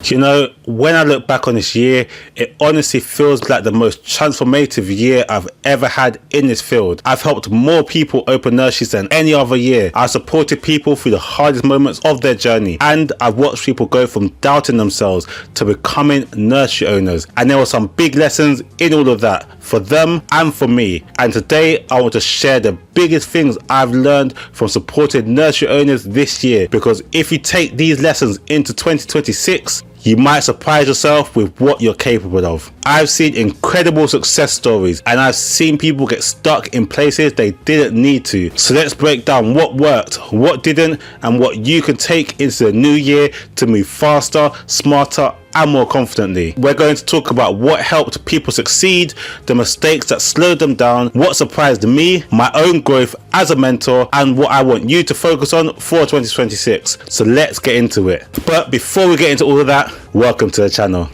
You know, when I look back on this year, it honestly feels like the most transformative year I've ever had in this field. I've helped more people open nurseries than any other year. I've supported people through the hardest moments of their journey, and I've watched people go from doubting themselves to becoming nursery owners. And there were some big lessons in all of that for them and for me. And today I want to share the biggest things I've learned from supporting nursery owners this year, because if you take these lessons into 2026, you might surprise yourself with what you're capable of. I've seen incredible success stories, and I've seen people get stuck in places they didn't need to. So let's break down what worked, what didn't, and what you can take into the new year to move faster, smarter, and more confidently. We're going to talk about what helped people succeed, the mistakes that slowed them down, what surprised me, my own growth as a mentor, and what I want you to focus on for 2026. So let's get into it. But before we get into all of that, welcome to the channel.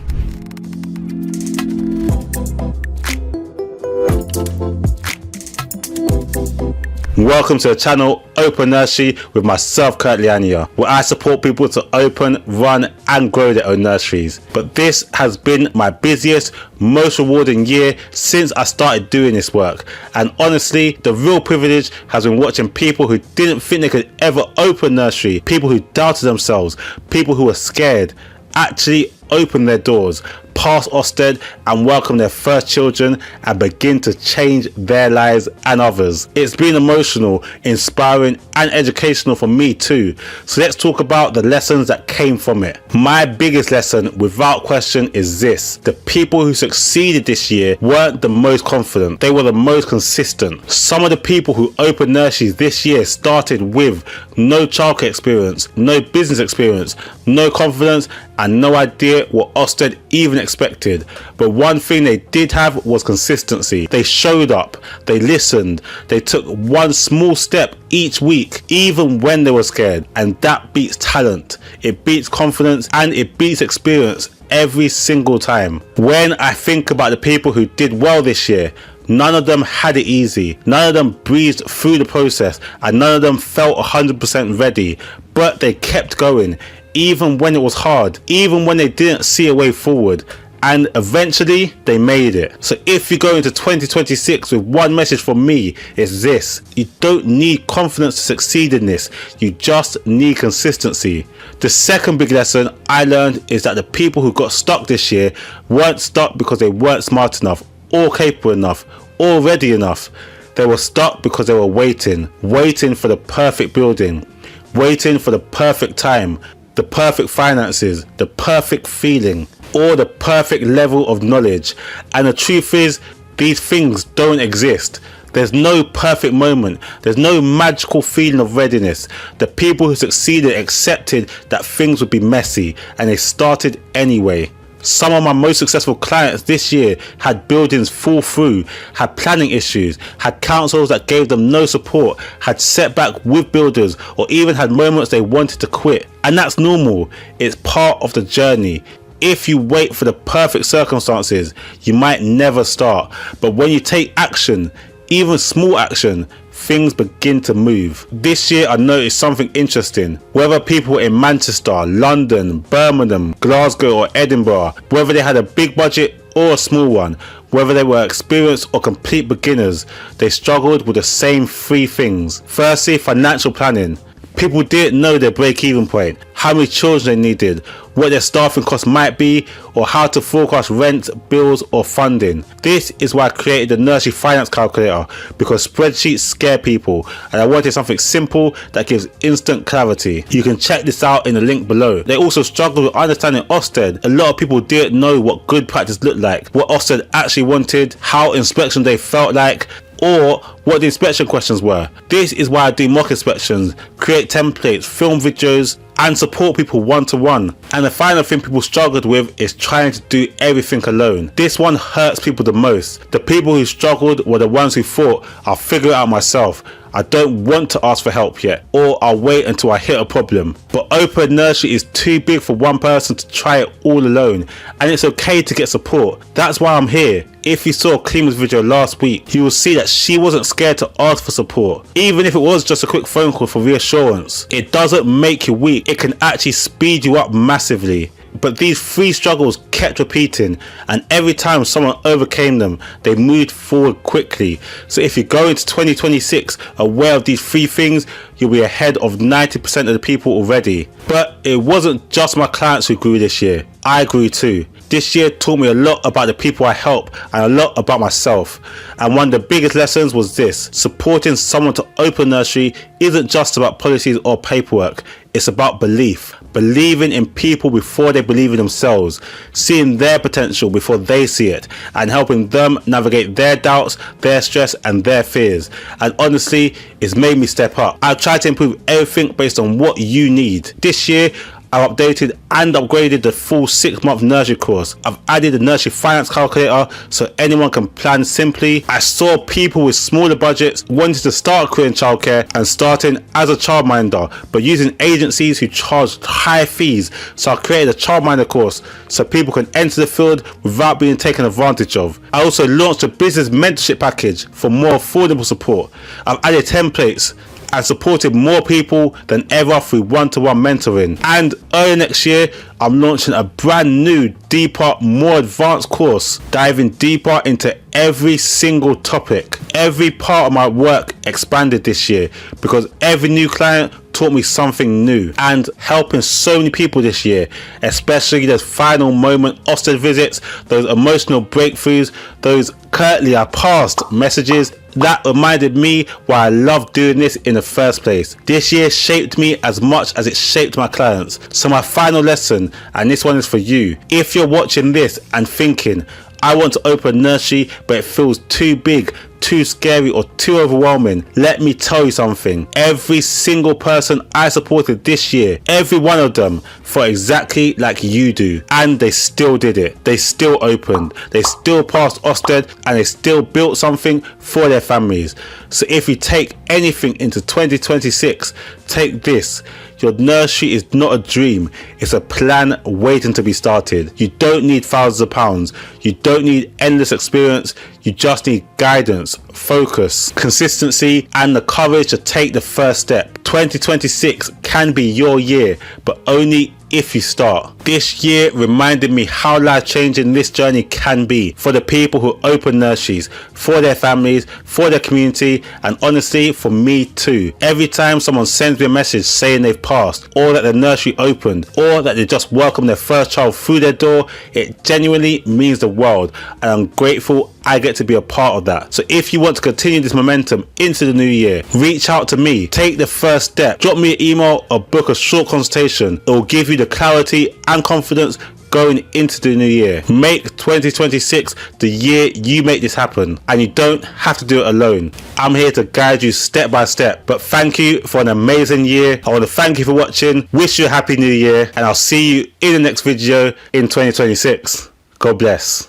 Welcome to the channel Open Nursery with myself, Kurt Liania, where I support people to open, run and grow their own nurseries. But this has been my busiest, most rewarding year since I started doing this work. And honestly, the real privilege has been watching people who didn't think they could ever open nursery, people who doubted themselves, people who were scared, actually open their doors, pass Ofsted and welcome their first children and begin to change their lives and others. It's been emotional, inspiring and educational for me too. So let's talk about the lessons that came from it. My biggest lesson without question is this: the people who succeeded this year weren't the most confident, they were the most consistent. Some of the people who opened nurseries this year started with no childcare experience, no business experience, no confidence and no idea what Ofsted even expected. But one thing they did have was consistency. They showed up, they listened, they took one small step each week, even when they were scared. And that beats talent, it beats confidence, and it beats experience every single time. When I think about the people who did well this year, none of them had it easy, none of them breezed through the process, and none of them felt 100% ready, but they kept going even when it was hard, even when they didn't see a way forward, and eventually they made it. So if you go into 2026 with one message from me, it's this: you don't need confidence to succeed in this, you just need consistency. The second big lesson I learned is that the people who got stuck this year weren't stuck because they weren't smart enough or capable enough or ready enough. They were stuck because they were waiting for the perfect building, waiting for the perfect time, the perfect finances, the perfect feeling, or the perfect level of knowledge. And the truth is, these things don't exist. There's no perfect moment. There's no magical feeling of readiness. The people who succeeded accepted that things would be messy, and they started anyway. Some of my most successful clients this year had buildings fall through, had planning issues, had councils that gave them no support, had setback with builders, or even had moments they wanted to quit. And that's normal. It's part of the journey. If you wait for the perfect circumstances, you might never start. But when you take action, even small action, things begin to move. This year I noticed something interesting. Whether people were in Manchester, London, Birmingham, Glasgow or Edinburgh, whether they had a big budget or a small one, whether they were experienced or complete beginners, they struggled with the same three things. Firstly, financial planning. People didn't know their break-even point, how many children they needed, what their staffing costs might be, or how to forecast rent, bills or funding. This is why I created the Nursery Finance Calculator, because spreadsheets scare people and I wanted something simple that gives instant clarity. You can check this out in the link below. They also struggled with understanding Ofsted. A lot of people didn't know what good practice looked like, what Ofsted actually wanted, how inspection day felt like, or what the inspection questions were. This is why I do mock inspections, create templates, film videos and support people one-to-one. And the final thing people struggled with is trying to do everything alone. This one hurts people the most. The people who struggled were the ones who thought, I'll figure it out myself, I don't want to ask for help yet, or I'll wait until I hit a problem. But open nursery is too big for one person to try it all alone, and it's okay to get support. That's why I'm here. If you saw Klima's video last week, you will see that she wasn't scared to ask for support, even if it was just a quick phone call for reassurance. It doesn't make you weak, it can actually speed you up massively. But these 3 struggles kept repeating, and every time someone overcame them, they moved forward quickly. So if you go into 2026 aware of these 3 things, you'll be ahead of 90% of the people already. But it wasn't just my clients who grew this year. I grew too. This year taught me a lot about the people I help and a lot about myself. And one of the biggest lessons was this: supporting someone to open a nursery isn't just about policies or paperwork. It's about belief. Believing in people before they believe in themselves, seeing their potential before they see it, and helping them navigate their doubts, their stress and their fears. And honestly, it's made me step up. I've tried to improve everything based on what you need. This year, I've updated and upgraded the full 6-month nursery course. I've added the nursery finance calculator so anyone can plan simply. I saw people with smaller budgets wanting to start a career in childcare and starting as a childminder, but using agencies who charge high fees. So I created a childminder course so people can enter the field without being taken advantage of. I also launched a business mentorship package for more affordable support. I've added templates and supported more people than ever through one-to-one mentoring. And early next year, I'm launching a brand new, deeper, more advanced course, diving deeper into every single topic. Every part of my work expanded this year because every new client taught me something new, and helping so many people this year, especially those final moment Ofsted visits, those emotional breakthroughs, those currently I passed messages that reminded me why I love doing this in the first place. This year shaped me as much as it shaped my clients. So my final lesson, and this one is for you. If you're watching this and thinking, I want to open a nursery but it feels too big, too scary or too overwhelming, let me tell you something. Every single person I supported this year, every one of them felt exactly like you do, and they still did it. They still opened, they still passed Ofsted, and they still built something for their families. So if you take anything into 2026, take this: your nursery is not a dream, it's a plan waiting to be started. You don't need thousands of pounds, you don't need endless experience, you just need guidance, focus, consistency, and the courage to take the first step. 2026 can be your year, but only if you start. This year reminded me how life-changing this journey can be for the people who open nurseries, for their families, for their community, and honestly for me too. Every time someone sends me a message saying they've passed, or that the nursery opened, or that they just welcomed their first child through their door, it genuinely means the world, and I'm grateful I get to be a part of that. So if you want to continue this momentum into the new year, reach out to me, take the first step, drop me an email or book a short consultation. It will give you the clarity and confidence going into the new year. Make 2026 the year you make this happen, and you don't have to do it alone. I'm here to guide you step by step. But thank you for an amazing year. I want to thank you for watching, wish you a happy new year, and I'll see you in the next video in 2026. God bless.